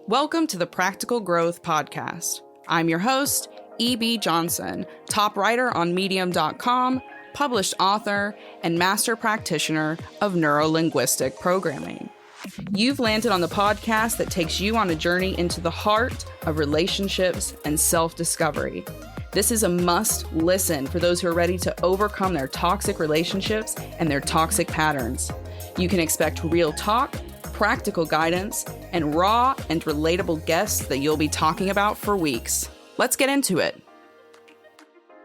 Welcome to the Practical Growth Podcast. I'm your host, E.B. Johnson, top writer on Medium.com, published author, and master practitioner of neuro-linguistic programming. You've landed on the podcast that takes you on a journey into the heart of relationships and self-discovery. This is a must listen for those who are ready to overcome their toxic relationships and their toxic patterns. You can expect real talk, practical guidance, and raw and relatable guests that you'll be talking about for weeks. Let's get into it.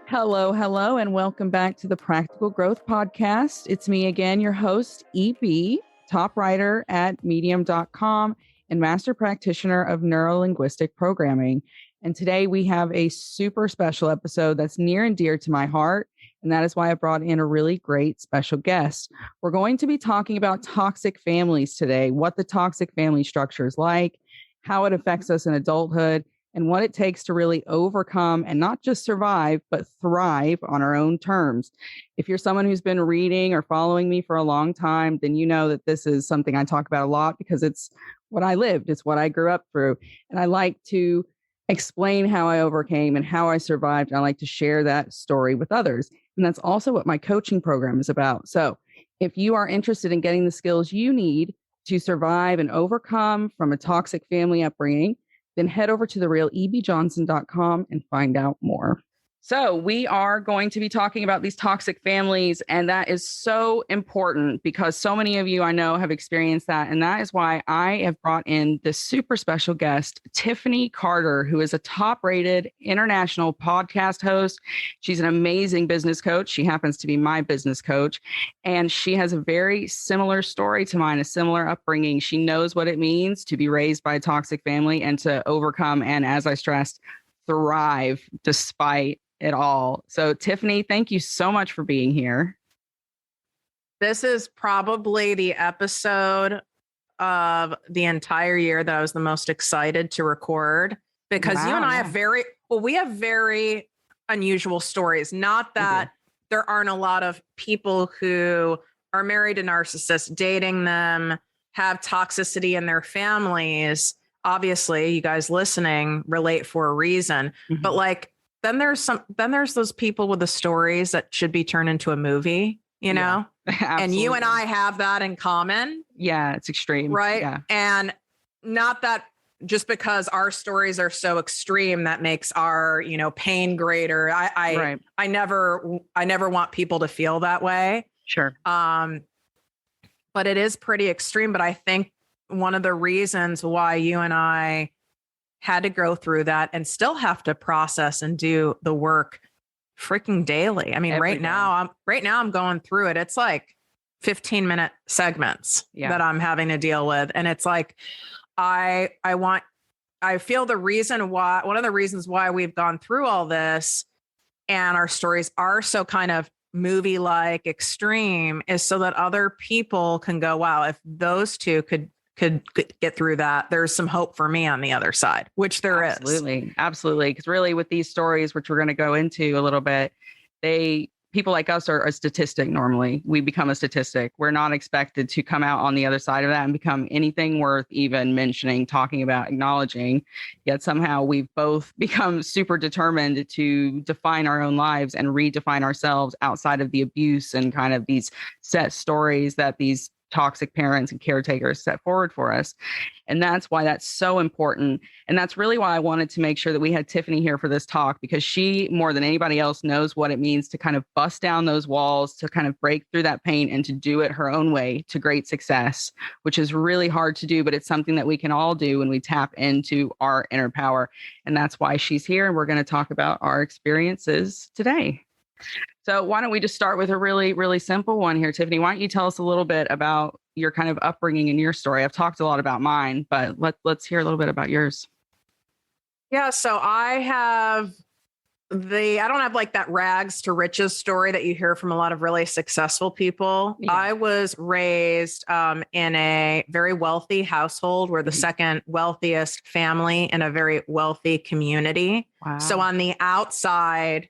Hello, and welcome back to the Practical Growth Podcast. It's me again, your host, E.B., top writer at Medium.com and master practitioner of neuro-linguistic programming. And today we have a super special episode that's near and dear to my heart. And that is why I brought in a really great special guest. We're going to be talking about toxic families today, what the toxic family structure is like, how it affects us in adulthood, and what it takes to really overcome and not just survive, but thrive on our own terms. If you're someone who's been reading or following me for a long time, then you know that this is something I talk about a lot because it's what I lived. It's what I grew up through. And I like to explain how I overcame and how I survived. And I like to share that story with others. And that's also what my coaching program is about. So if you are interested in getting the skills you need to survive and overcome from a toxic family upbringing, then head over to therealebjohnson.com and find out more. So we are going to be talking about these toxic families, and that is so important because so many of you I know have experienced that. And that is why I have brought in this super special guest, Tiffany Carter, who is a top-rated international podcast host. She's an amazing business coach. She happens to be my business coach, and she has a very similar story to mine, a similar upbringing. She knows what it means to be raised by a toxic family and to overcome, and as I stressed, thrive despite it all. So Tiffany, thank you so much for being here. This is probably the episode of the entire year that I was the most excited to record because you and I have we have very unusual stories. Not that there aren't a lot of people who are married to narcissists, dating them, have toxicity in their families. Obviously, you guys listening relate for a reason, but then there's those people with the stories that should be turned into a movie, you know, and you and I have that in common. Yeah, it's extreme. Right. Yeah. And not that just because our stories are so extreme, that makes our, pain greater. I never want people to feel that way. Sure. But it is pretty extreme. But I think one of the reasons why you and I had to go through that and still have to process and do the work freaking daily. I mean, right now I'm going through it. It's like 15-minute segments that I'm having to deal with. And it's like, I feel one of the reasons why we've gone through all this and our stories are so kind of movie-like extreme is so that other people can go, wow, if those two could get through that, there's some hope for me on the other side, which there is. Absolutely. Because really with these stories, which we're going to go into a little bit, people like us are a statistic. Normally we become a statistic. We're not expected to come out on the other side of that and become anything worth even mentioning, talking about, acknowledging. Yet somehow we've both become super determined to define our own lives and redefine ourselves outside of the abuse and kind of these set stories that these toxic parents and caretakers set forward for us. And that's why that's so important. And that's really why I wanted to make sure that we had Tiffany here for this talk, because she, more than anybody else, knows what it means to kind of bust down those walls, to kind of break through that pain and to do it her own way to great success, which is really hard to do, but it's something that we can all do when we tap into our inner power. And that's why she's here. And we're going to talk about our experiences today. So why don't we just start with a really, really simple one here, Tiffany? Why don't you tell us a little bit about your kind of upbringing and your story? I've talked a lot about mine, but let's hear a little bit about yours. Yeah. So I don't have like that rags to riches story that you hear from a lot of really successful people. Yeah. I was raised in a very wealthy household. We're the second wealthiest family in a very wealthy community. Wow. So on the outside,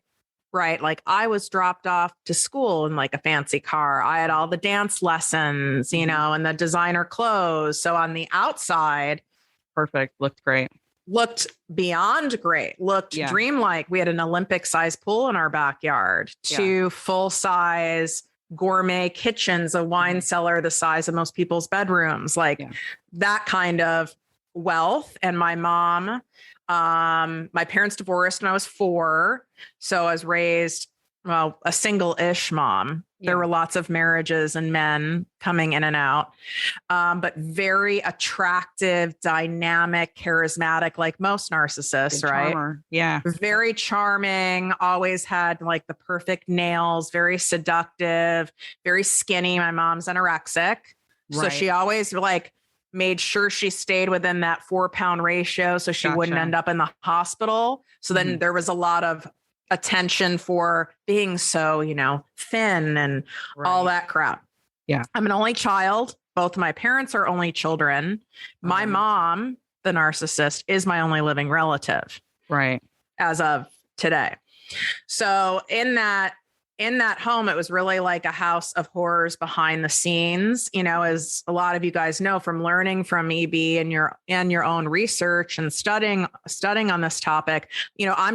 right, like I was dropped off to school in like a fancy car. I had all the dance lessons, and the designer clothes. So on the outside, Perfect. Looked great. Looked beyond great, looked dreamlike. We had an Olympic sized pool in our backyard, 2 full-size gourmet kitchens, a wine cellar the size of most people's bedrooms, that kind of wealth. And my mom, my parents divorced when I was 4. So I was raised, a single-ish mom. There were lots of marriages and men coming in and out, but very attractive, dynamic, charismatic, like most narcissists, right? Charmer. Yeah. Very charming, always had like the perfect nails, very seductive, very skinny. My mom's anorexic. So she always like made sure she stayed within that 4-pound ratio so she wouldn't end up in the hospital. So then there was a lot of attention for being so, thin and all that crap. Yeah. I'm an only child. Both my parents are only children. My mom, the narcissist, is my only living relative. Right. As of today. So in that home, it was really like a house of horrors behind the scenes, as a lot of you guys know from learning from EB and your own research and studying on this topic. I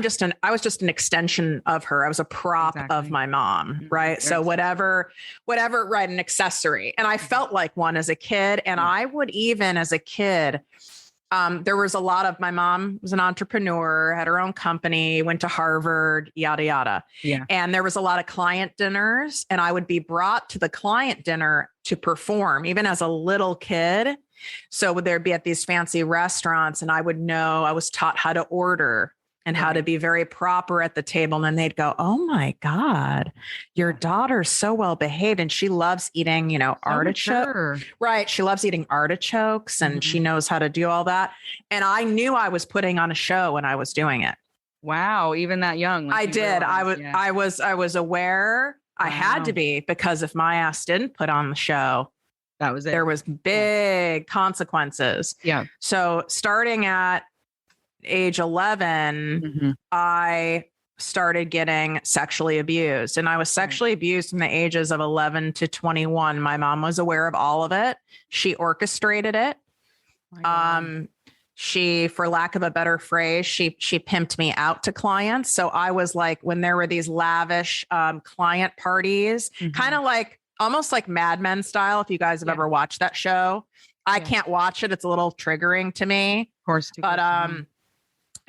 was just an extension of her. I was a prop of my mom. Right. So whatever, right. An accessory. And I felt like one as a kid. And I would even as a kid, there was a lot of, my mom was an entrepreneur, had her own company, went to Harvard, yada, yada. Yeah. And there was a lot of client dinners, and I would be brought to the client dinner to perform, even as a little kid. So would there be at these fancy restaurants, and I was taught how to order and how to be very proper at the table. And then they'd go, "Oh my God, your daughter's so well behaved. And she loves eating, artichoke." Right. She loves eating artichokes and she knows how to do all that. And I knew I was putting on a show when I was doing it. Wow. Even that young. I did. I was aware. I had to be, because if my ass didn't put on the show, that was it. There was big consequences. Yeah. So starting at age 11, I started getting sexually abused, and I was sexually abused from the ages of 11 to 21. My mom was aware of all of it. She orchestrated it. She, for lack of a better phrase, she pimped me out to clients. So I was like, when there were these lavish client parties, kind of like almost like Mad Men style. If you guys have ever watched that show, I can't watch it. It's a little triggering to me. Of course. But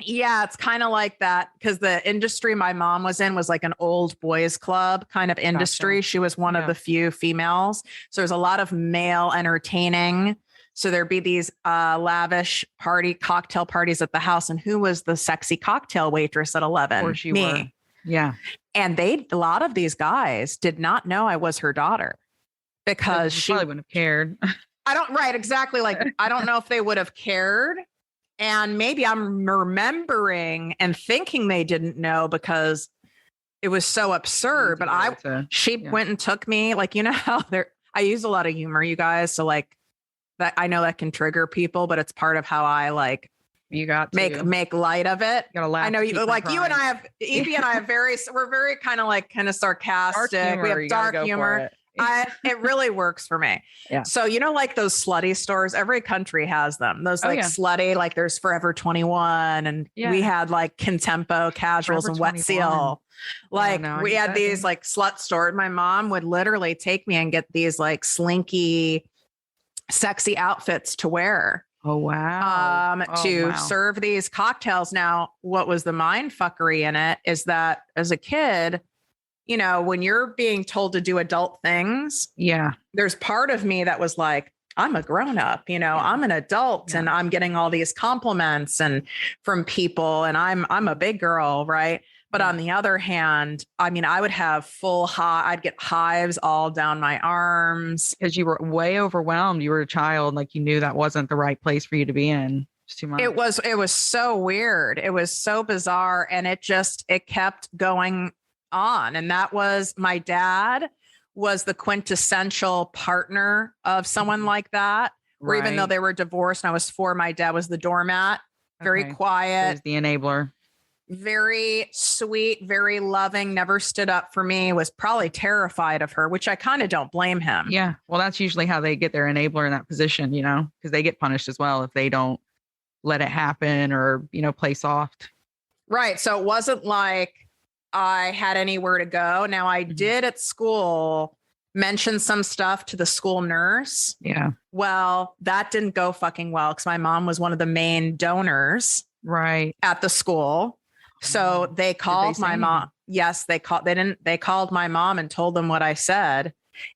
yeah, it's kind of like that, because the industry my mom was in was like an old boys club kind of industry. Gotcha. She was one of the few females. So there's a lot of male entertaining. So there'd be these lavish cocktail parties at the house. And who was the sexy cocktail waitress at 11? Or she were. Yeah. And a lot of these guys did not know I was her daughter, because she probably wouldn't have cared. Right. Exactly. Like, I don't know if they would have cared. And maybe I'm remembering and thinking they didn't know because it was so absurd. But she went and took me, like, how I use a lot of humor, you guys. So like that, I know that can trigger people, but it's part of how I like you got to make light of it. You gotta laugh. I know you like you and I have EB and I have we're very kind of sarcastic. We have dark humor. It really works for me. Yeah. So, like those slutty stores, every country has them. Those slutty, like there's Forever 21, and we had like Contempo Casuals Forever and Wet 21. Seal. Like we had these like slut stores. My mom would literally take me and get these like slinky, sexy outfits to wear. Oh, wow. Serve these cocktails. Now, what was the mind fuckery in it is that as a kid, when you're being told to do adult things, there's part of me that was like, I'm a grown up, I'm an adult and I'm getting all these compliments and from people, and I'm a big girl. Right. But on the other hand, I mean, I would have I'd get hives all down my arms. Because you were way overwhelmed. You were a child. Like you knew that wasn't the right place for you to be in. It's too much. It was so weird. It was so bizarre. And it kept going on. And that was, my dad was the quintessential partner of someone like that. Where even though they were divorced and I was 4, my dad was the doormat, very quiet. He was the enabler. Very sweet, very loving, never stood up for me, was probably terrified of her, which I kind of don't blame him. Yeah. Well, that's usually how they get their enabler in that position, because they get punished as well if they don't let it happen or, play soft. Right. So it wasn't like I had anywhere to go. Now I did at school mention some stuff to the school nurse. Yeah. Well, that didn't go fucking well because my mom was one of the main donors at the school. So they called my mom. Yes, they called my mom and told them what I said.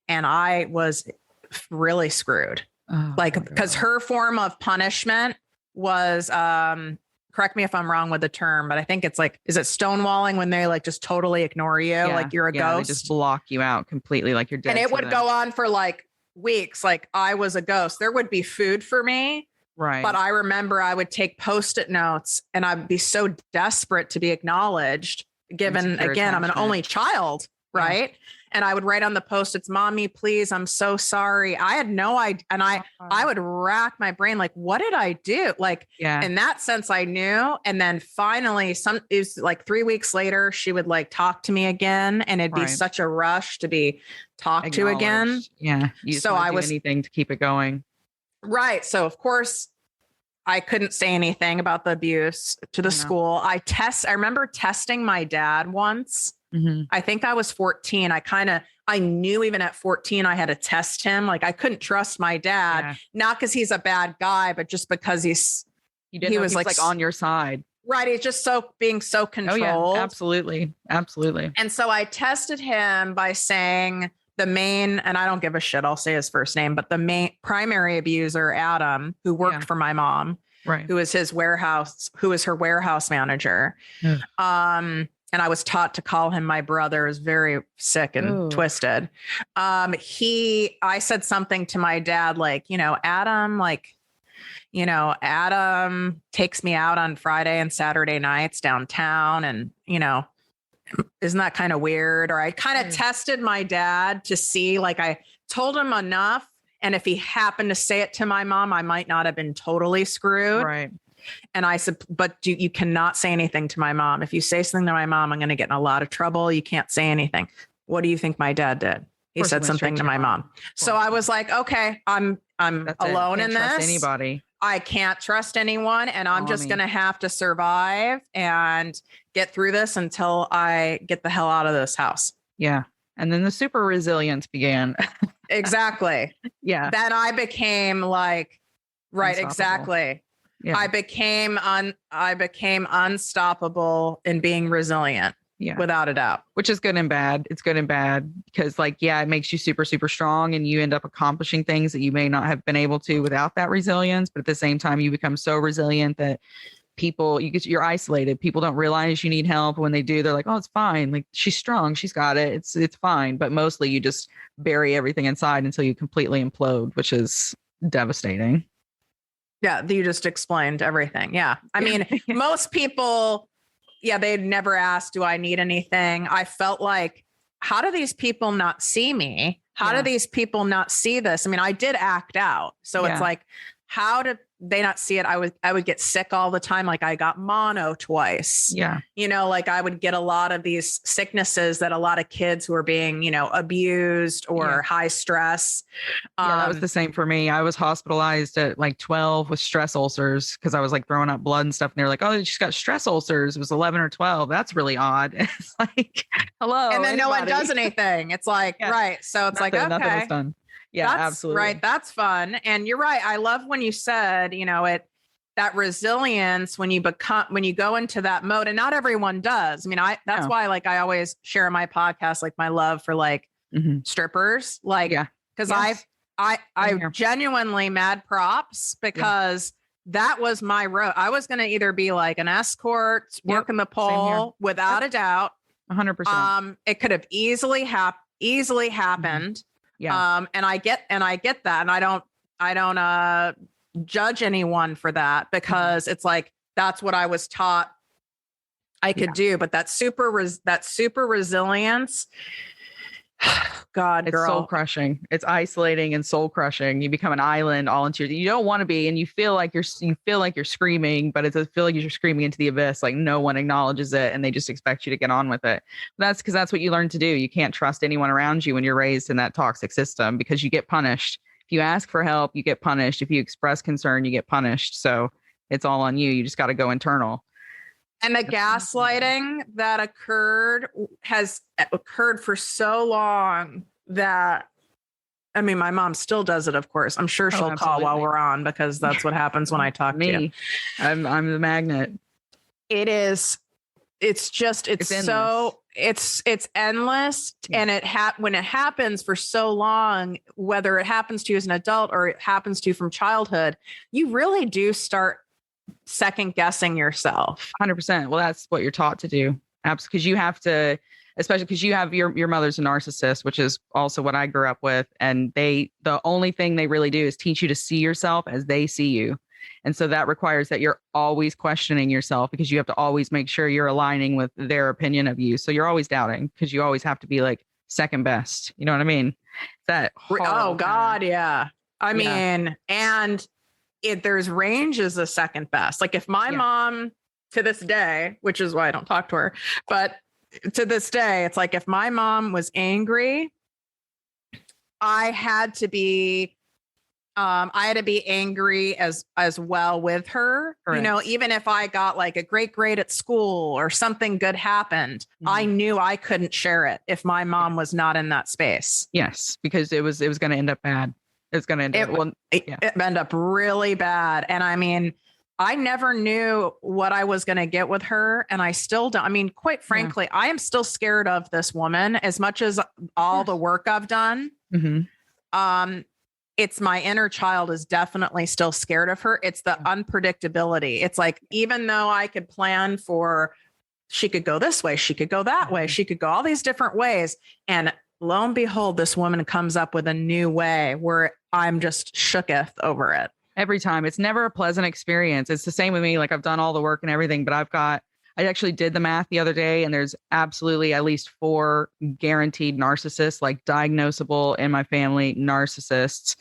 And I was really screwed. Oh, because her form of punishment was, correct me if I'm wrong with the term, but I think it's like, is it stonewalling when they like just totally ignore you? Like you're a ghost. They just block you out completely. Like you're dead. And it would go on for like weeks. Like I was a ghost. There would be food for me. Right. But I remember I would take Post-it notes and I'd be so desperate to be acknowledged, given again, I'm an only child. Right. Yeah. And I would write on the Post-its, Mommy, please, I'm so sorry. I had no idea. And I would rack my brain. Like, what did I do? Like, in that sense, I knew. And then finally it was like 3 weeks later, she would like talk to me again. And it'd be such a rush to be talked to again. Yeah. So I was anything to keep it going. Right. So of course I couldn't say anything about the abuse to the school. I remember testing my dad once. Mm-hmm. I think I was 14. I knew even at 14, I had to test him. Like I couldn't trust my dad, not because he's a bad guy, but just because he was like on your side. Right. He's just being so controlled. Oh, yeah. Absolutely. Absolutely. And so I tested him by saying the main, and I don't give a shit, I'll say his first name, but the main primary abuser, Adam, who worked for my mom, who was her warehouse manager. And I was taught to call him my brother. It was very sick and twisted. I said something to my dad, like, Adam takes me out on Friday and Saturday nights downtown. And, isn't that kind of weird? Or I kind of tested my dad to see, like I told him enough. And if he happened to say it to my mom, I might not have been totally screwed. Right. And I said, but you cannot say anything to my mom. If you say something to my mom, I'm going to get in a lot of trouble. You can't say anything. What do you think my dad did? He said something to my mom. So I was like, okay, I'm alone in this. Anybody. I can't trust anyone. And I'm just going to have to survive and get through this until I get the hell out of this house. Yeah. And then the super resilience began. Exactly. Yeah. Then I became like, right. Exactly. Yeah. I became unstoppable in being resilient. Yeah. Without a doubt. Which is good and bad. It's good and bad because it makes you super, super strong and you end up accomplishing things that you may not have been able to without that resilience. But at the same time, you become so resilient that you're isolated. People don't realize you need help. When they do, they're like, oh, it's fine. Like she's strong. She's got it. It's fine. But mostly you just bury everything inside until you completely implode, which is devastating. Yeah. You just explained everything. Yeah. I mean, most people, they'd never ask, do I need anything? I felt like, how do these people not see me? How do these people not see this? I mean, I did act out. So it's like, how do they not see it? I would get sick all the time. Like I got mono twice. Yeah. Like I would get a lot of these sicknesses that a lot of kids who are being, abused or high stress. That was the same for me. I was hospitalized at like 12 with stress ulcers because I was like throwing up blood and stuff. And they're like, oh, she's got stress ulcers. It was 11 or 12. That's really odd. It's like, hello. And then no one does anything. It's like, right. So it's like, okay. Nothing was done. Yeah, absolutely. Right. That's fun. And you're right. I love when you said, that resilience when you go into that mode, and not everyone does. I mean, that's why, like, I always share in my podcast, like my love for like strippers, like, cause I genuinely mad props because that was my road. I was going to either be like an escort, working the pole without a doubt. 100%. It could have easily happened. Yeah. And I get that. And I don't judge anyone for that because it's like, that's what I was taught I could do. But that super resilience, God, it's soul crushing. It's isolating and soul crushing. You become an island all into you don't want to be, and you feel like you're screaming, but it's feel like you're screaming into the abyss. Like no one acknowledges it, and they just expect you to get on with it. That's because that's what you learn to do. You can't trust anyone around you when you're raised in that toxic system because you get punished. If you ask for help, you get punished. If you express concern, you get punished. So it's all on you. You just got to go internal. And the gaslighting that has occurred for so long that, I mean, my mom still does it, of course. I'm sure she'll call while we're on, because that's what happens when I talk to you. I'm the magnet. It is. It's just, it's so, it's endless. Yeah. And when it happens for so long, whether it happens to you as an adult or it happens to you from childhood, you really do start second guessing yourself. 100%. Well, that's what you're taught to do. Absolutely. Because you have to, especially because you have your mother's a narcissist, which is also what I grew up with. And the only thing they really do is teach you to see yourself as they see you. And so that requires that you're always questioning yourself, because you have to always make sure you're aligning with their opinion of you. So you're always doubting, because you always have to be like second best. You know what I mean? Oh God. Yeah. I mean, and there's ranges of second best. Like if my mom, to this day, which is why I don't talk to her, but to this day, it's like if my mom was angry, I had to be angry as well with her. Correct. You know, even if I got like a great grade at school or something good happened, I knew I couldn't share it if my mom was not in that space. Yes, because it was going to end up bad. It's going to end up it ended up really bad. And I mean, I never knew what I was going to get with her. And I still don't. I mean, quite frankly, I am still scared of this woman as much as all the work I've done. Mm-hmm. It's my inner child is definitely still scared of her. It's the unpredictability. It's like, even though I could plan for, she could go this way, she could go that way, she could go all these different ways. And lo and behold, this woman comes up with a new way where I'm just shooketh over it. Every time. It's never a pleasant experience. It's the same with me. Like I've done all the work and everything, but I actually did the math the other day, and there's absolutely at least 4 guaranteed narcissists, like diagnosable in my family narcissists.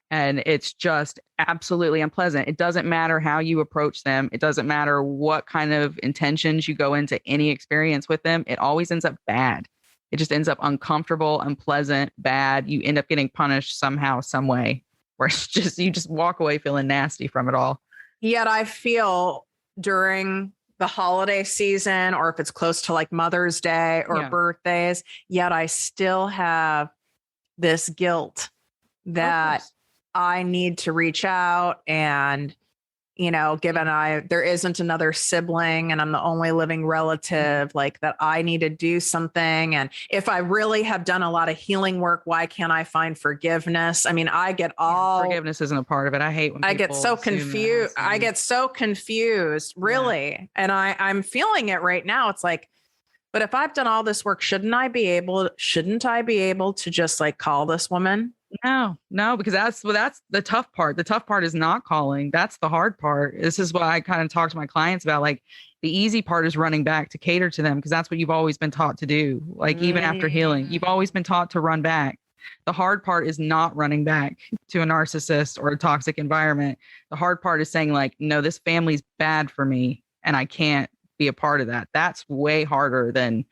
And it's just absolutely unpleasant. It doesn't matter how you approach them. It doesn't matter what kind of intentions you go into any experience with them. It always ends up bad. It just ends up uncomfortable, unpleasant, bad. You end up getting punished somehow, some way, where it's just, you just walk away feeling nasty from it all. Yet I feel during the holiday season, or if it's close to like Mother's Day or birthdays, yet I still have this guilt that I need to reach out and, you know, given there isn't another sibling and I'm the only living relative, like that I need to do something. And if I really have done a lot of healing work, why can't I find forgiveness? I mean, I get forgiveness isn't a part of it. I hate when I get so confused. I get so confused, really. Yeah. And I'm feeling it right now. It's like, but if I've done all this work, shouldn't I be able to just like call this woman? No, because that's the tough part. The tough part is not calling. That's the hard part. This is what I kind of talk to my clients about. Like the easy part is running back to cater to them, because that's what you've always been taught to do. Like even after healing, you've always been taught to run back. The hard part is not running back to a narcissist or a toxic environment. The hard part is saying like, no, this family's bad for me and I can't be a part of that. That's way harder than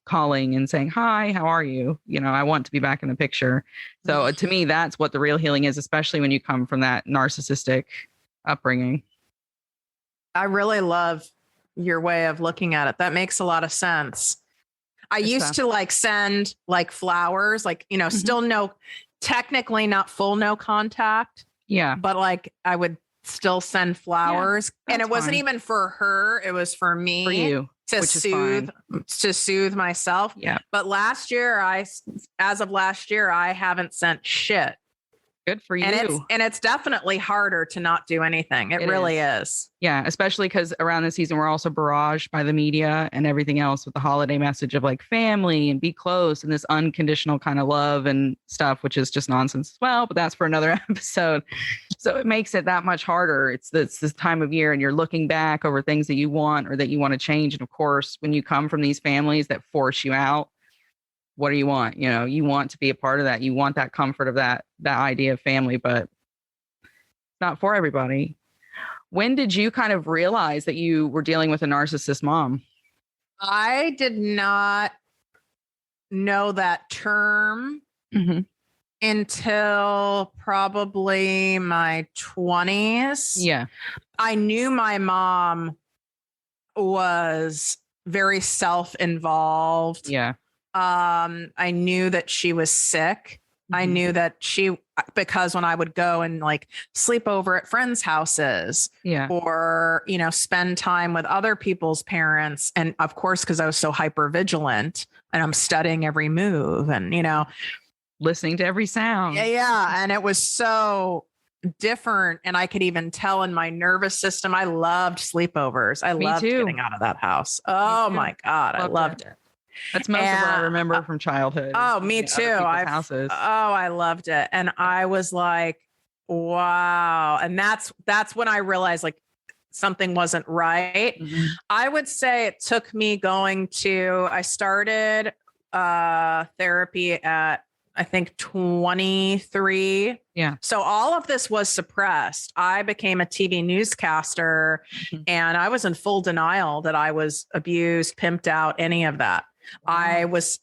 calling and saying, hi, how are you? You know, I want to be back in the picture. So to me, that's what the real healing is, especially when you come from that narcissistic upbringing. I really love your way of looking at it. That makes a lot of sense. I used to like send like flowers, like, you know, still technically not full no contact. Yeah. But like I would still send flowers, and it wasn't even for her. It was for me. For you. To soothe myself. Yeah. But as of last year, I haven't sent shit. Good for you. And it's definitely harder to not do anything. It really is. Yeah. Especially because around this season, we're also barraged by the media and everything else with the holiday message of like family and be close and this unconditional kind of love and stuff, which is just nonsense as well. But that's for another episode. So it makes it that much harder. It's this time of year and you're looking back over things that you want or that you want to change. And of course, when you come from these families that force you out, what do you want? You know, you want to be a part of that. You want that comfort of that idea of family, but it's not for everybody. When did you kind of realize that you were dealing with a narcissist mom? I did not know that term until probably my 20s. Yeah. I knew my mom was very self-involved. Yeah. I knew that she was sick. I knew that because when I would go and like sleep over at friends' houses, or, you know, spend time with other people's parents. And of course, because I was so hyper vigilant and I'm studying every move and, you know, listening to every sound. Yeah. And it was so different. And I could even tell in my nervous system, I loved sleepovers. I loved getting out of that house. Oh my God. I loved it. That's most of what I remember from childhood. Oh, me too. I loved it. And I was like, wow. And that's when I realized like something wasn't right. I would say it took me I started therapy at, I think 23. Yeah. So all of this was suppressed. I became a TV newscaster and I was in full denial that I was abused, pimped out, any of that. I was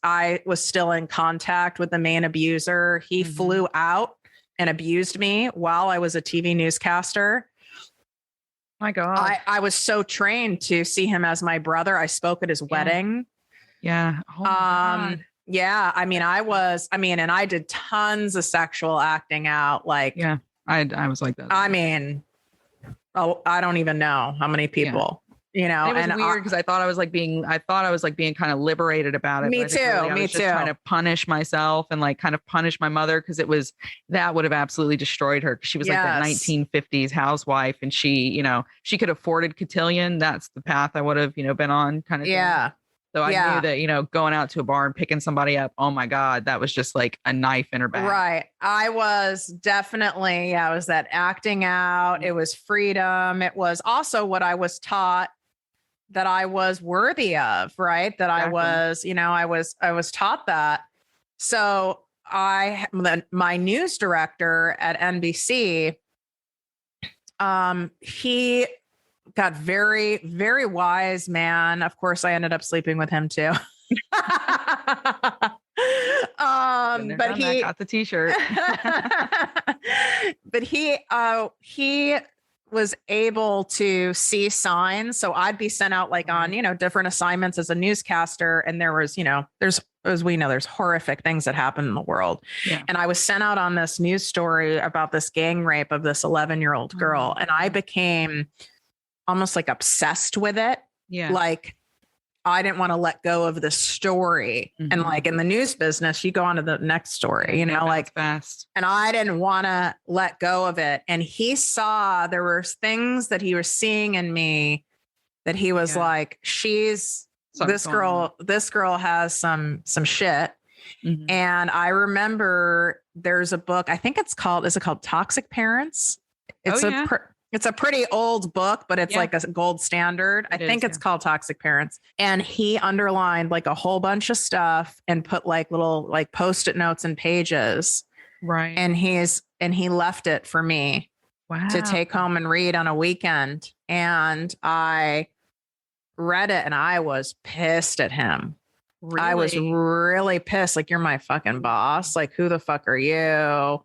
still in contact with the main abuser. He flew out and abused me while I was a TV newscaster. My God. I was so trained to see him as my brother. I spoke at his wedding. Yeah. Oh my God. Yeah. I mean, and I did tons of sexual acting out. Like, yeah, I was like that. I mean, I don't even know how many people, you know, and it was weird because I thought I was being kind of liberated about it. Me too. I was just trying to punish myself and like kind of punish my mother. Cause that would have absolutely destroyed her. Cause she was like that 1950s housewife and she, you know, she could have afforded cotillion. That's the path I would have, you know, been on kind of thing. So I knew that, you know, going out to a bar and picking somebody up, oh my God, that was just like a knife in her back. Right. I was definitely, I was that acting out. It was freedom. It was also what I was taught that I was worthy of, right? That I was, you know, I was taught that. So my news director at NBC, he got very, very wise man. Of course, I ended up sleeping with him too. But he got the t-shirt. But he was able to see signs. So I'd be sent out like on, you know, different assignments as a newscaster. And there was, you know, as we know, there's horrific things that happen in the world. Yeah. And I was sent out on this news story about this gang rape of this 11-year-old girl. And I became almost like obsessed with it. Yeah. Like I didn't want to let go of the story. And like in the news business, you go on to the next story, you know, like fast. And I didn't want to let go of it. And he saw there were things that he was seeing in me that he was like, this girl has some shit. And I remember there's a book, I think is it called Toxic Parents? It's a pretty old book, but it's like a gold standard. I think it's called Toxic Parents. And he underlined like a whole bunch of stuff and put like little like Post-it notes and pages. Right. And he left it for me to take home and read on a weekend. And I read it and I was pissed at him. Really? I was really pissed. Like, you're my fucking boss. Like, who the fuck are you?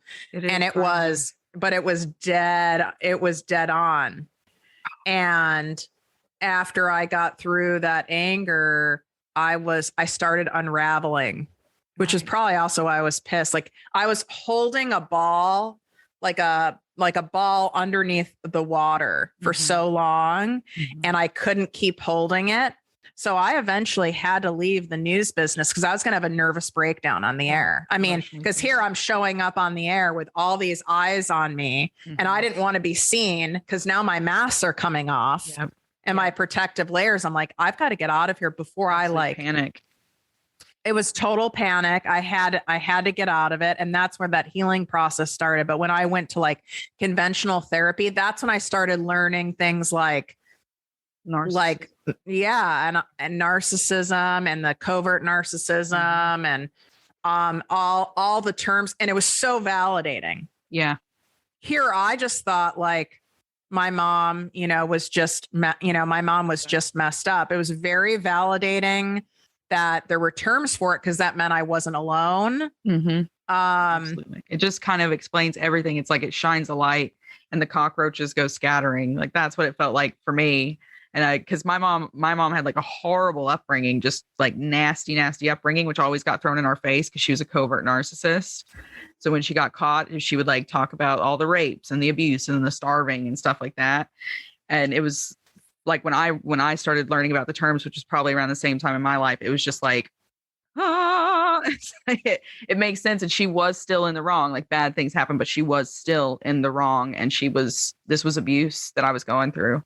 But it was dead. It was dead on. And after I got through that anger, I started unraveling, which is probably also why I was pissed. Like I was holding a ball, like a ball underneath the water for so long, and I couldn't keep holding it. So I eventually had to leave the news business because I was going to have a nervous breakdown on the air. I mean, because here I'm showing up on the air with all these eyes on me, and I didn't want to be seen because now my masks are coming off and my protective layers. I'm like, I've got to get out of here before I panic. It was total panic. I had to get out of it. And that's where that healing process started. But when I went to like conventional therapy, that's when I started learning things like narcissism and the covert narcissism and all the terms, and it was so validating. Yeah. Here I just thought like my mom, was just messed up. It was very validating that there were terms for it because that meant I wasn't alone. Absolutely. It just kind of explains everything. It's like it shines a light and the cockroaches go scattering. Like that's what it felt like for me. And because my mom had like a horrible upbringing, just like nasty upbringing, which always got thrown in our face because she was a covert narcissist. So when she got caught, she would like talk about all the rapes and the abuse and the starving and stuff like that. And it was like when I started learning about the terms, which was probably around the same time in my life, it was just like, it's like it makes sense. And she was still in the wrong. Like bad things happened, but she was still in the wrong. And this was abuse that I was going through.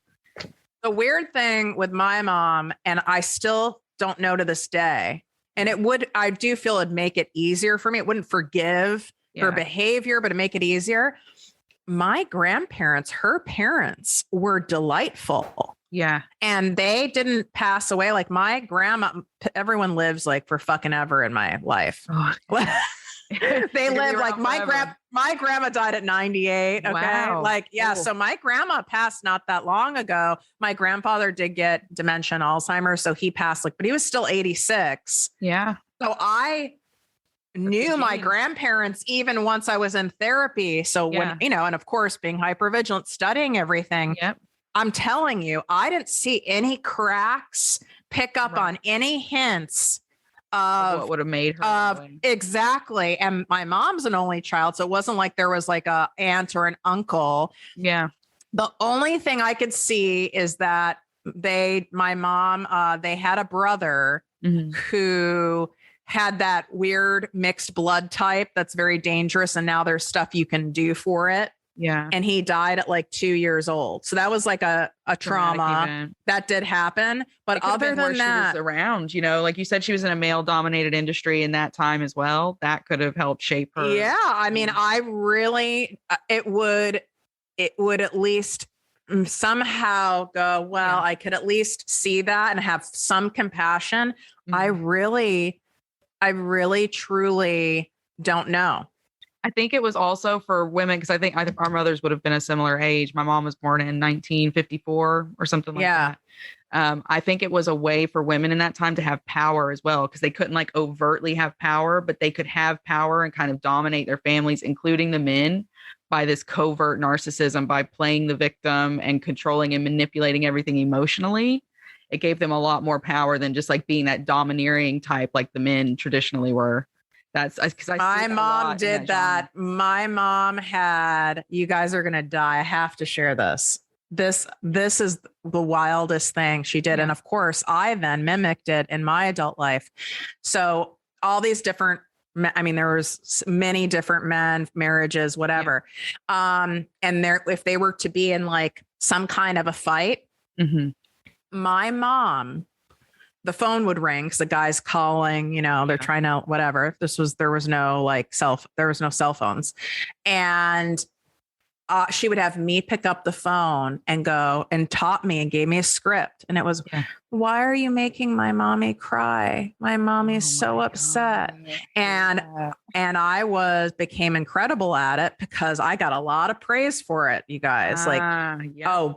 The weird thing with my mom, and I still don't know to this day, and I do feel it'd make it easier for me. It wouldn't forgive her behavior, but it'd make it easier. My grandparents, her parents, were delightful. Yeah. And they didn't pass away. Like my grandma, everyone lives like for fucking ever in my life. Oh. They live like my grandma died at 98. Okay. Wow. Like, yeah. Cool. So my grandma passed not that long ago. My grandfather did get dementia and Alzheimer's. So he passed but he was still 86. Yeah. So I knew my grandparents even once I was in therapy. So when, and of course being hypervigilant, studying everything. Yep. I'm telling you, I didn't see any cracks, pick up on any hints of what would have made her. Exactly. And my mom's an only child. So it wasn't like there was like a aunt or an uncle. Yeah. The only thing I could see is that my mom, they had a brother who had that weird mixed blood type that's very dangerous. And now there's stuff you can do for it. Yeah. And he died at like 2 years old. So that was like a trauma that did happen. But other than that, she was around, like you said, she was in a male dominated industry in that time as well. That could have helped shape her. Yeah. I mean, I really, it would at least somehow go, well, I could at least see that and have some compassion. I really, truly don't know. I think it was also for women because I think our mothers would have been a similar age. My mom was born in 1954 or something like that. I think it was a way for women in that time to have power as well because they couldn't like overtly have power, but they could have power and kind of dominate their families, including the men, by this covert narcissism, by playing the victim and controlling and manipulating everything emotionally. It gave them a lot more power than just like being that domineering type like the men traditionally were. That's because my mom did that. My mom had, you guys are going to die. I have to share this. This is the wildest thing she did. Yeah. And of course I then mimicked it in my adult life. So all these different, I mean, there was many different men, marriages, whatever. Yeah. And if they were to be in like some kind of a fight, my mom, the phone would ring because the guy's calling, they're trying to, whatever. There was no cell phones. And she would have me pick up the phone and go and taught me and gave me a script. And it was, why are you making my mommy cry? My mommy is so upset. And I became incredible at it because I got a lot of praise for it, you guys.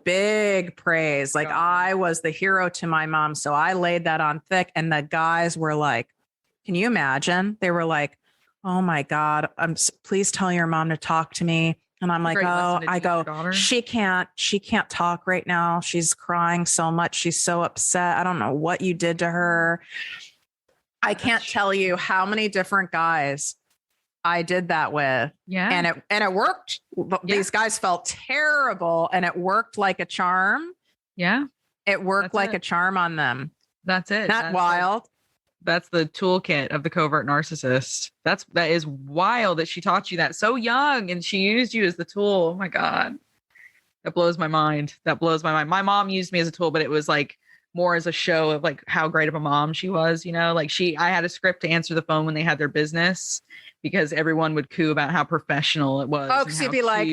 Big praise. Like I was the hero to my mom. So I laid that on thick and the guys were like, can you imagine? They were like, oh my God, please tell your mom to talk to me. And I'm like, she can't talk right now. She's crying so much. She's so upset. I don't know what you did to her. I can't tell you how many different guys I did that with. Yeah. And it worked. These guys felt terrible and it worked like a charm. Yeah. It worked a charm on them. That's it. That's wild. That's the toolkit of the covert narcissist. That is wild that she taught you that so young and she used you as the tool. Oh my God. That blows my mind. My mom used me as a tool, but it was like more as a show of like how great of a mom she was, I had a script to answer the phone when they had their business because everyone would coo about how professional it was. Folks, you'd be like,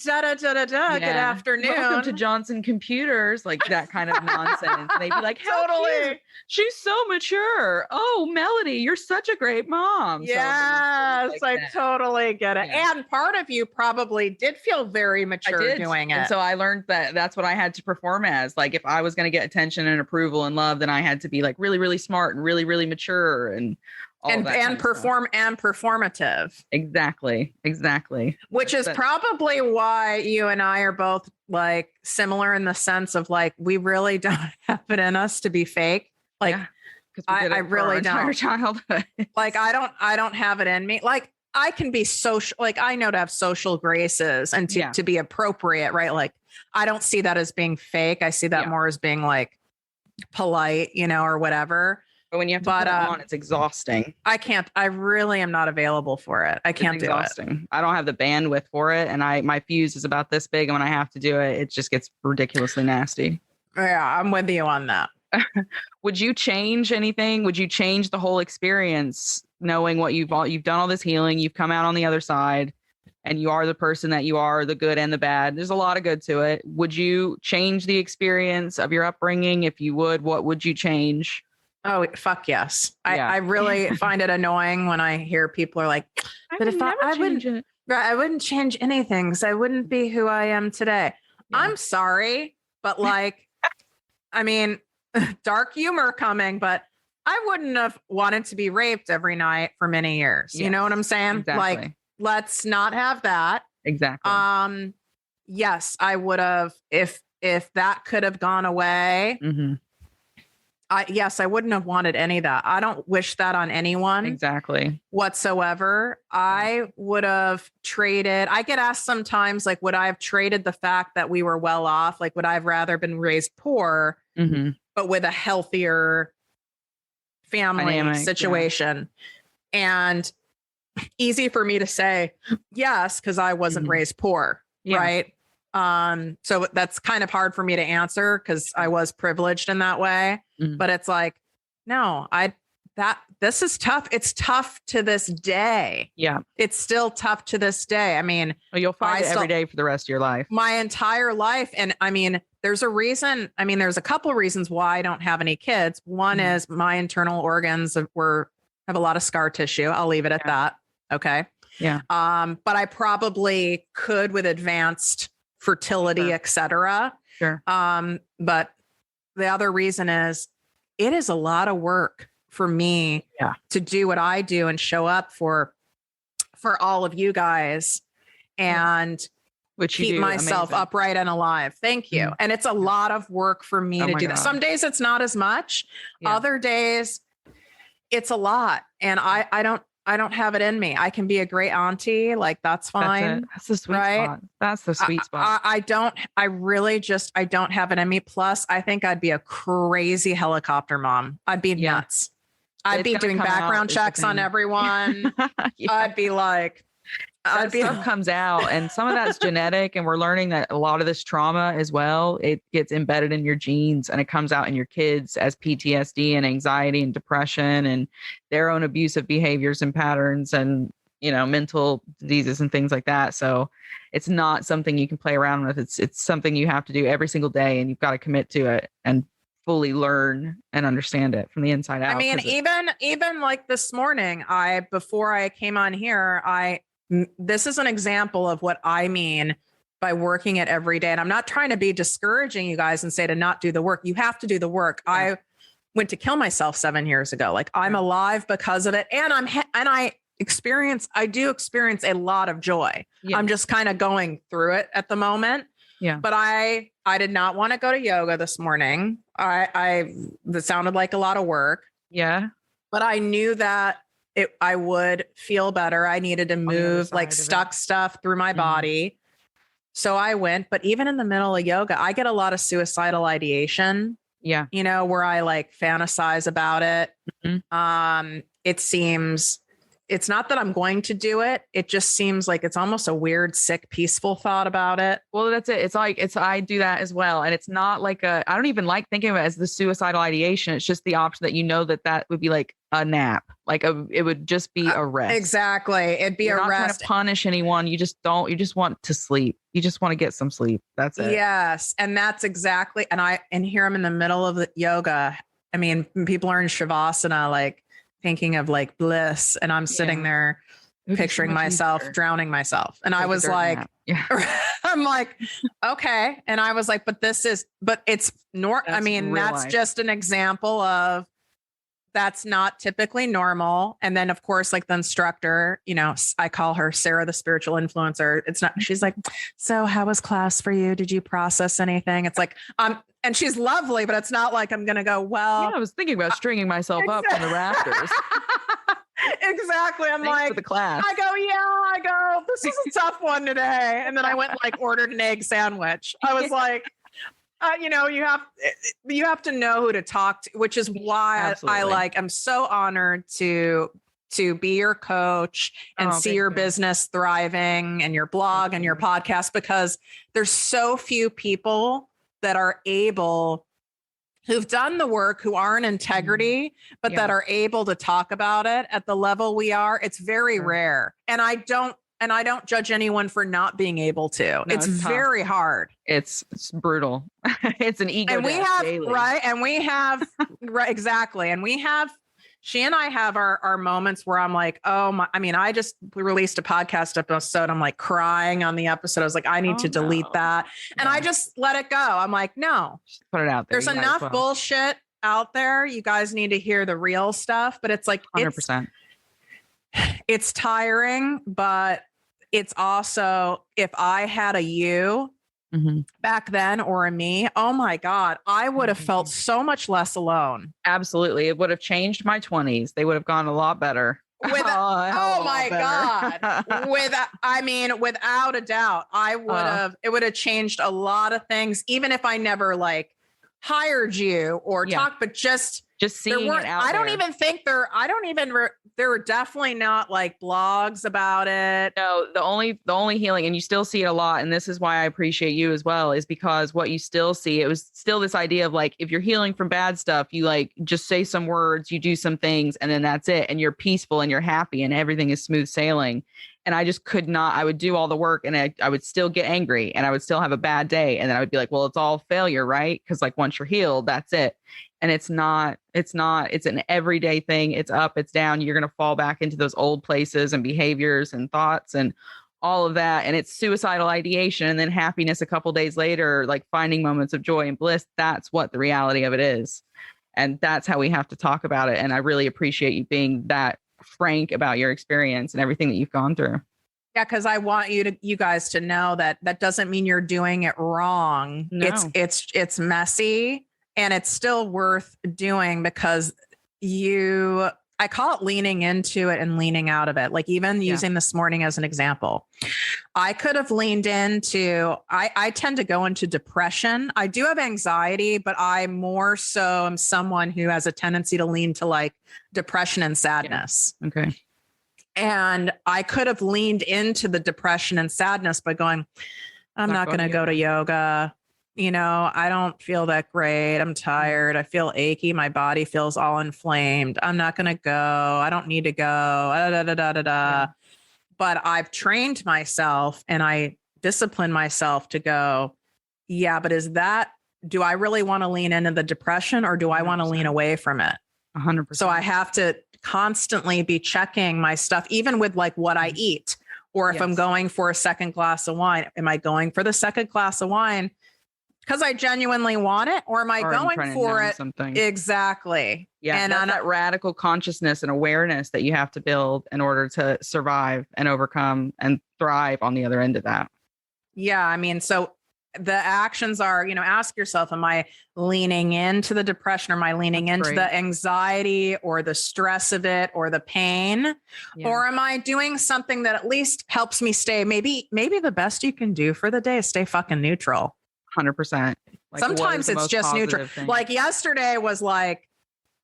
da da da da da. Good afternoon. Welcome to Johnson Computers, like that kind of nonsense. And they'd be like, totally. She's so mature. Oh, Melody, you're such a great mom. Yes, so I totally get it. Yeah. And part of you probably did feel very mature doing it. And so I learned that that's what I had to perform as. Like if I was going to get attention and approval and love, then I had to be like really, really smart and really, really mature and all of that kind and of stuff. perform and performative. Exactly. Which is probably why you and I are both like similar in the sense of like, we really don't have it in us to be fake. Like, I really don't. Childhood. Like, I don't have it in me. Like, I can be social, like I know to have social graces and to be appropriate, right? Like, I don't see that as being fake. I see that more as being like polite, or whatever. But when you have to put it on, it's exhausting. I really am not available for it. I can't do it. I don't have the bandwidth for it. And my fuse is about this big. And when I have to do it, it just gets ridiculously nasty. Yeah, I'm with you on that. Would you change anything? Would you change the whole experience knowing what you've done all this healing, you've come out on the other side, and you are the person that you are, the good and the bad? There's a lot of good to it. Would you change the experience of your upbringing? If you would, what would you change? Oh, fuck yes. I really find it annoying when I hear people are like, but if I wouldn't change anything because I wouldn't be who I am today. Yeah. I'm sorry, but like, I mean, dark humor coming, but I wouldn't have wanted to be raped every night for many years. Yes, you know what I'm saying? Exactly. Like, let's not have that. Exactly. Yes, I would have, if that could have gone away. Mm-hmm. Yes, I wouldn't have wanted any of that. I don't wish that on anyone. Exactly. Whatsoever. I would have traded. I get asked sometimes, like, would I have traded the fact that we were well off? Like, would I have rather been raised poor, but with a healthier family dynamic, situation? Yeah. And easy for me to say yes, because I wasn't raised poor, right? So that's kind of hard for me to answer because I was privileged in that way. But it's like, no, this is tough. It's tough to this day. Yeah. It's still tough to this day. I mean, you'll find it every day for the rest of your life. My entire life. And I mean, there's a reason. I mean, there's a couple of reasons why I don't have any kids. One is my internal organs have a lot of scar tissue. I'll leave it at that. Okay. Yeah. But I probably could with advanced fertility, et cetera. Sure. But the other reason is it is a lot of work for me to do what I do and show up for all of you guys and keep myself upright and alive. Thank you. And it's a lot of work for me to do that. Some days it's not as much. Other days it's a lot. And I don't have it in me. I can be a great auntie. Like, that's fine. That's the sweet spot. That's the sweet spot. I don't have it in me. Plus, I think I'd be a crazy helicopter mom. I'd be nuts. I'd be doing background checks on everyone. I'd be like, stuff comes out, and some of that's genetic, and we're learning that a lot of this trauma as well, it gets embedded in your genes and it comes out in your kids as PTSD and anxiety and depression and their own abusive behaviors and patterns and, mental diseases and things like that. So it's not something you can play around with. It's something you have to do every single day, and you've got to commit to it and fully learn and understand it from the inside out. I mean, even like this morning, before I came on here, this is an example of what I mean by working it every day. And I'm not trying to be discouraging you guys and say to not do the work. You have to do the work. Yeah. I went to kill myself 7 years ago. Like, I'm alive because of it. And I do experience a lot of joy. Yeah. I'm just kind of going through it at the moment. Yeah. But I did not want to go to yoga this morning. That sounded like a lot of work. Yeah. But I knew that I would feel better. I needed to move like stuck stuff through my body. So I went, but even in the middle of yoga, I get a lot of suicidal ideation. Yeah. Where I like fantasize about it. It seems, it's not that I'm going to do it. It just seems like it's almost a weird, sick, peaceful thought about it. Well, that's it. I do that as well. And it's not like I don't even like thinking of it as the suicidal ideation. It's just the option that that would be like a nap. Like it would just be a rest. Exactly. It'd be You're a not rest. Trying to punish anyone. You just want to sleep. You just want to get some sleep. That's it. Yes. And that's exactly. And here I'm in the middle of the yoga. I mean, people are in Shavasana, like thinking of like bliss. And I'm sitting there picturing myself drowning myself. And I was like, I'm like, okay. And I was like, but it's I mean, that's just an example of that's not typically normal. And then of course, like the instructor, I call her Sarah, the spiritual influencer. It's not, she's like, so how was class for you? Did you process anything? It's like, and she's lovely, but it's not like I'm going to go, well, I was thinking about stringing myself up on the rafters. Exactly. I'm Thanks like, for the class. I go, this is a tough one today. And then I went and like ordered an egg sandwich. I was like, you have to know who to talk to, which is why I'm so honored to be your coach and see your business thriving and your blog and your podcast, because there's so few people that are able, who've done the work, who are in integrity, but that are able to talk about it at the level we are. It's very rare. And I don't judge anyone for not being able to. No, it's very hard. It's brutal. It's an ego. And we have, daily. Right. And we have, right. Exactly. And she and I have our moments where I'm like, oh my, I just released a podcast episode. I'm like crying on the episode. I was like, I need to delete that. And I just let it go. I'm like, no, just put it out there. There's enough bullshit out there. You guys need to hear the real stuff, but it's like, 100%. It's tiring, but it's also, if I had a you back then or a me, oh my God, I would have felt so much less alone. Absolutely. It would have changed my 20s. They would have gone a lot better. Oh my God. Without a doubt, it would have changed a lot of things, even if I never like hired you or talked, but just seeing it out there. There were definitely not like blogs about it. No, the only healing, and you still see it a lot. And this is why I appreciate you as well, is because what you still see, it was still this idea of like, if you're healing from bad stuff, you like just say some words, you do some things, and then that's it. And you're peaceful and you're happy and everything is smooth sailing. And I just could not, I would do all the work and I would still get angry and I would still have a bad day. And then I would be like, well, it's all failure, right? Because like once you're healed, that's it. And it's an everyday thing. It's up, it's down. You're going to fall back into those old places and behaviors and thoughts and all of that. And it's suicidal ideation. And then happiness a couple days later, like finding moments of joy and bliss. That's what the reality of it is. And that's how we have to talk about it. And I really appreciate you being that frank about your experience and everything that you've gone through. Yeah, because I want you guys to know that doesn't mean you're doing it wrong. No. It's messy. And it's still worth doing because I call it leaning into it and leaning out of it. Like even using this morning as an example, I could have leaned into, I tend to go into depression. I do have anxiety, but I more so am someone who has a tendency to lean to like depression and sadness. Yeah. Okay. And I could have leaned into the depression and sadness by going, I'm not going to go to yoga. I don't feel that great. I'm tired. I feel achy. My body feels all inflamed. I'm not going to go. I don't need to go. Yeah. But I've trained myself and I discipline myself to go, yeah, but do I really want to lean into the depression or do I want to lean away from it? 100%. So I have to constantly be checking my stuff, even with like what I eat, or if I'm going for a second glass of wine, am I going for the second glass of wine because I genuinely want it, or am I going for it? Something. Exactly. Yeah. And that's that radical consciousness and awareness that you have to build in order to survive and overcome and thrive on the other end of that. Yeah. So the actions are, ask yourself, am I leaning into the depression? Or am I leaning into the anxiety or the stress of it or the pain? Yeah. Or am I doing something that at least helps me stay? Maybe the best you can do for the day is stay fucking neutral. 100%. Like, sometimes it's just neutral. Thing? Like yesterday was like,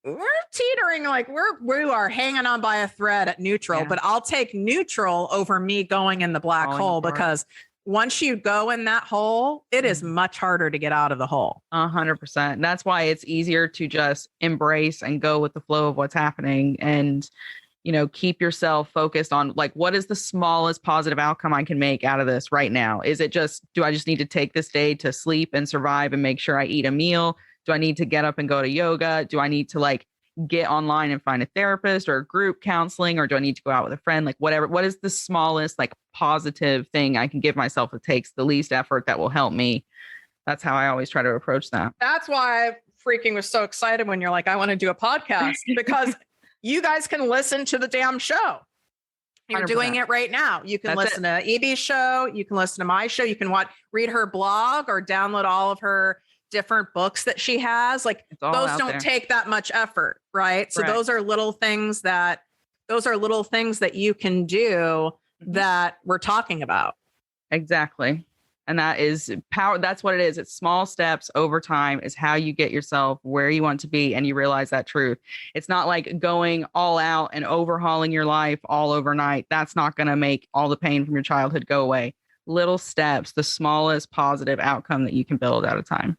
we're teetering, like we are hanging on by a thread at neutral, but I'll take neutral over me going in the black hole because once you go in that hole, it is much harder to get out of the hole. 100%. That's why it's easier to just embrace and go with the flow of what's happening and, keep yourself focused on like, what is the smallest positive outcome I can make out of this right now? Is it do I just need to take this day to sleep and survive and make sure I eat a meal? Do I need to get up and go to yoga? Do I need to like get online and find a therapist or a group counseling, or do I need to go out with a friend? Like whatever, what is the smallest like positive thing I can give myself that takes the least effort that will help me? That's how I always try to approach that. That's why freaking was so excited when you're like, I want to do a podcast because you guys can listen to the damn show. You're 100%. doing it right now. You can listen to EB's show. You can listen to my show. You can read her blog or download all of her different books that she has. Like those don't take that much effort, right? So those are little things that you can do that we're talking about. Exactly. And that is power. That's what it is. It's small steps over time is how you get yourself where you want to be. And you realize that truth. It's not like going all out and overhauling your life all overnight. That's not going to make all the pain from your childhood go away. Little steps, the smallest positive outcome that you can build at a time.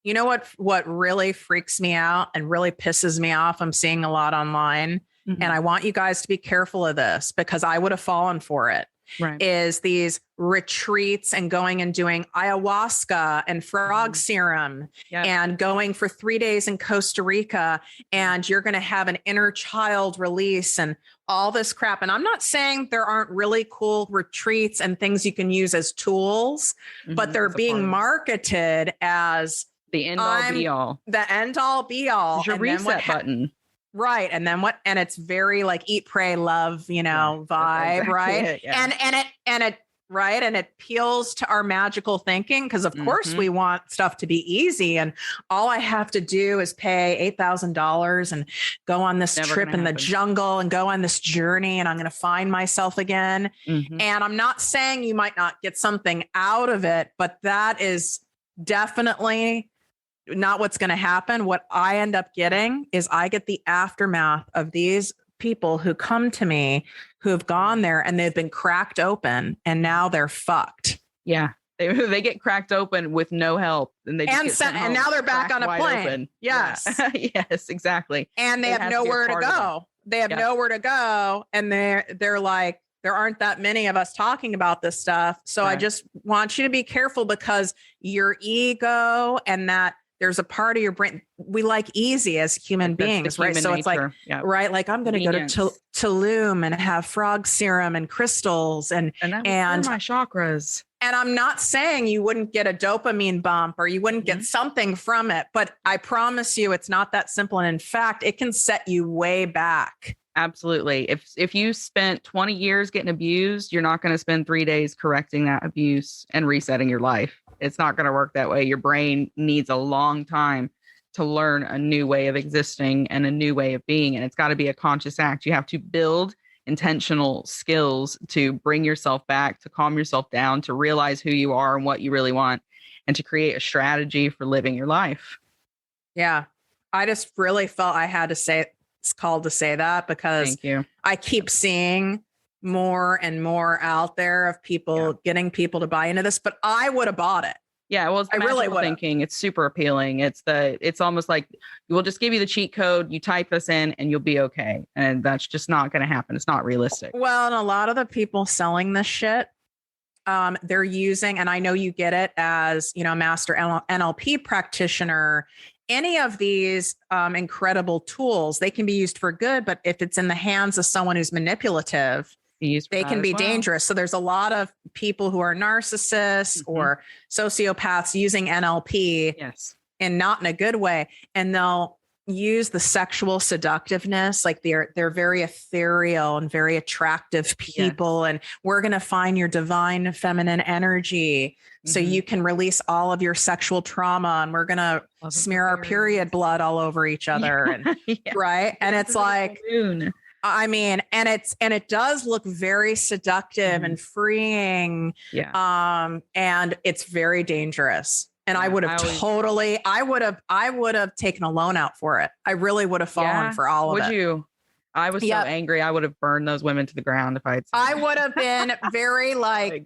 You know what really freaks me out and really pisses me off? I'm seeing a lot online. And I want you guys to be careful of this because I would have fallen for it. Right. Is these retreats and going and doing ayahuasca and frog serum and going for 3 days in Costa Rica, and you're going to have an inner child release and all this crap. And I'm not saying there aren't really cool retreats and things you can use as tools, but they're being marketed as the end all be all. The end all be all. It's your reset button. Right. And then and it's very like eat, pray, love, vibe. Exactly right. It, and it appeals to our magical thinking. Cause of course we want stuff to be easy. And all I have to do is pay $8,000 and go on this trip in the jungle and go on this journey. And I'm going to find myself again. And I'm not saying you might not get something out of it, but that is definitely not what's going to happen. What I end up getting is I get the aftermath of these people who come to me who have gone there and they've been cracked open and now they're fucked. Yeah. They get cracked open with no help and they just and now they're back on a plane. Open. Yes. Yeah. Yes, exactly. And they have nowhere to go. They have nowhere to go. And they're like, there aren't that many of us talking about this stuff. So I just want you to be careful because your ego and that there's a part of your brain. We like easy as human beings, right? So it's like, right. Like I'm going to go to Tulum and have frog serum and crystals and my chakras. And I'm not saying you wouldn't get a dopamine bump or you wouldn't get something from it, but I promise you it's not that simple. And in fact, it can set you way back. Absolutely. If you spent 20 years getting abused, you're not going to spend 3 days correcting that abuse and resetting your life. It's not going to work that way. Your brain needs a long time to learn a new way of existing and a new way of being. And it's got to be a conscious act. You have to build intentional skills to bring yourself back, to calm yourself down, to realize who you are and what you really want, and to create a strategy for living your life. Yeah. I just really felt I had to say it's called to say that because I keep seeing more and more out there of people getting people to buy into this, but I would have bought it. Yeah, well, it's the magical thinking. It's super appealing. It's almost like we'll just give you the cheat code. You type this in and you'll be okay. And that's just not going to happen. It's not realistic. Well, and a lot of the people selling this shit, they're using, and I know you get it as, master NLP practitioner, any of these incredible tools, they can be used for good, but if it's in the hands of someone who's manipulative, they can be dangerous. So there's a lot of people who are narcissists or sociopaths using NLP and not in a good way. And they'll use the sexual seductiveness. Like they're very ethereal and very attractive people. And we're going to find your divine feminine energy so you can release all of your sexual trauma. And we're going to smear our period blood all over each other. And right. And it's like, I mean, and it does look very seductive and freeing. Yeah. And it's very dangerous. And I would have I would have taken a loan out for it. I really would have fallen for all of it. Would you? I was so angry. I would have burned those women to the ground if I would have been very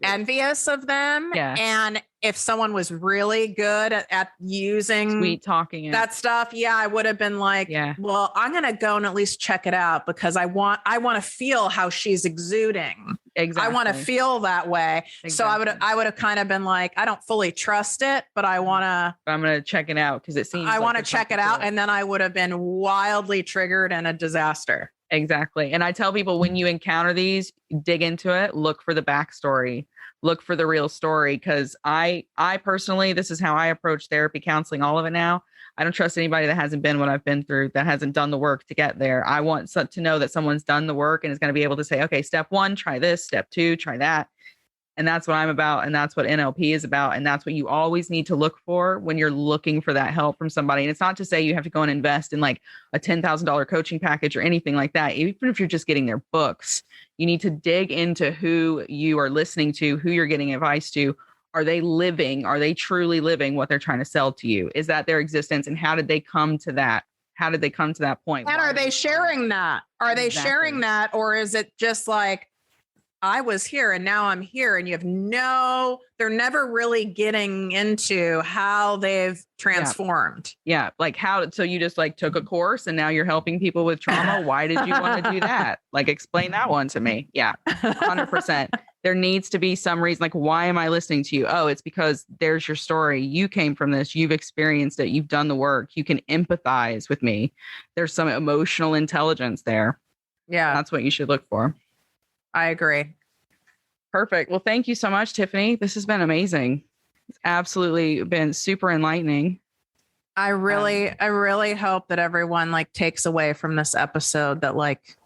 envious of them. Yeah. And if someone was really good at using sweet talking that stuff, I would have been like, well, I'm going to go and at least check it out because I want to feel how she's exuding. Exactly. I want to feel that way. Exactly. So I would have kind of been like, I don't fully trust it, but I'm going to check it out because it seems I want to check it out. And then I would have been wildly triggered and a disaster. Exactly. And I tell people when you encounter these, dig into it, look for the backstory, look for the real story. Cause I personally, this is how I approach therapy, counseling, all of it now. I don't trust anybody that hasn't been what I've been through, that hasn't done the work to get there. I want to know that someone's done the work and is going to be able to say, okay, step 1, try this, step 2, try that. And that's what I'm about. And that's what NLP is about. And that's what you always need to look for when you're looking for that help from somebody. And it's not to say you have to go and invest in like a $10,000 coaching package or anything like that. Even if you're just getting their books, you need to dig into who you are listening to, who you're getting advice to. Are they living? Are they truly living what they're trying to sell to you? Is that their existence? And how did they come to that? How did they come to that point? And are they sharing that? Are they sharing that? Or is it just like, I was here and now I'm here, and they're never really getting into how they've transformed. Yeah. Like so you just like took a course and now you're helping people with trauma. Why did you want to do that? Like, explain that one to me. Yeah. 100%. There needs to be some reason. Like, why am I listening to you? Oh, it's because there's your story. You came from this. You've experienced it. You've done the work. You can empathize with me. There's some emotional intelligence there. Yeah. That's what you should look for. I agree. Perfect. Well, thank you so much, Tiffany. This has been amazing. It's absolutely been super enlightening. I really hope that everyone like takes away from this episode that like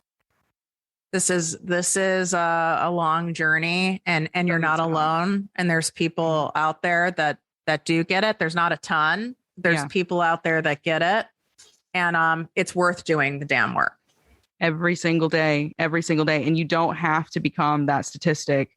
this is a long journey, and you're not alone. And there's people out there that do get it. There's not a ton. There's people out there that get it, and it's worth doing the damn work. Every single day. And you don't have to become that statistic.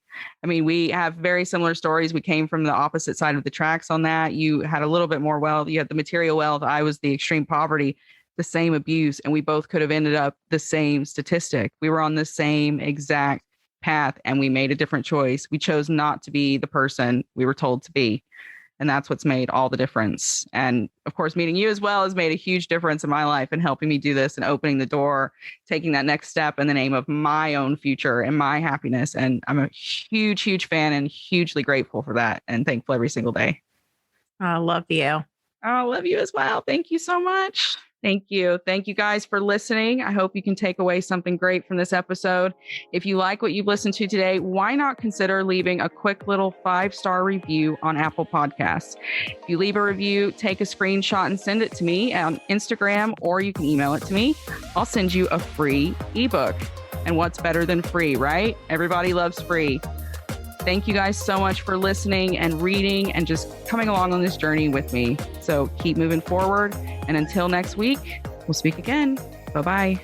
I mean, we have very similar stories. We came from the opposite side of the tracks on that. You had a little bit more wealth. You had the material wealth. I was the extreme poverty, the same abuse. And we both could have ended up the same statistic. We were on the same exact path and we made a different choice. We chose not to be the person we were told to be. And that's what's made all the difference. And of course, meeting you as well has made a huge difference in my life and helping me do this and opening the door, taking that next step in the name of my own future and my happiness. And I'm a huge, huge fan and hugely grateful for that and thankful every single day. I love you. I love you as well. Thank you so much. Thank you. Thank you guys for listening. I hope you can take away something great from this episode. If you like what you've listened to today, why not consider leaving a quick little 5-star review on Apple Podcasts? If you leave a review, take a screenshot and send it to me on Instagram, or you can email it to me. I'll send you a free ebook. And what's better than free, right? Everybody loves free. Thank you guys so much for listening and reading and just coming along on this journey with me. So keep moving forward. And until next week, we'll speak again. Bye-bye.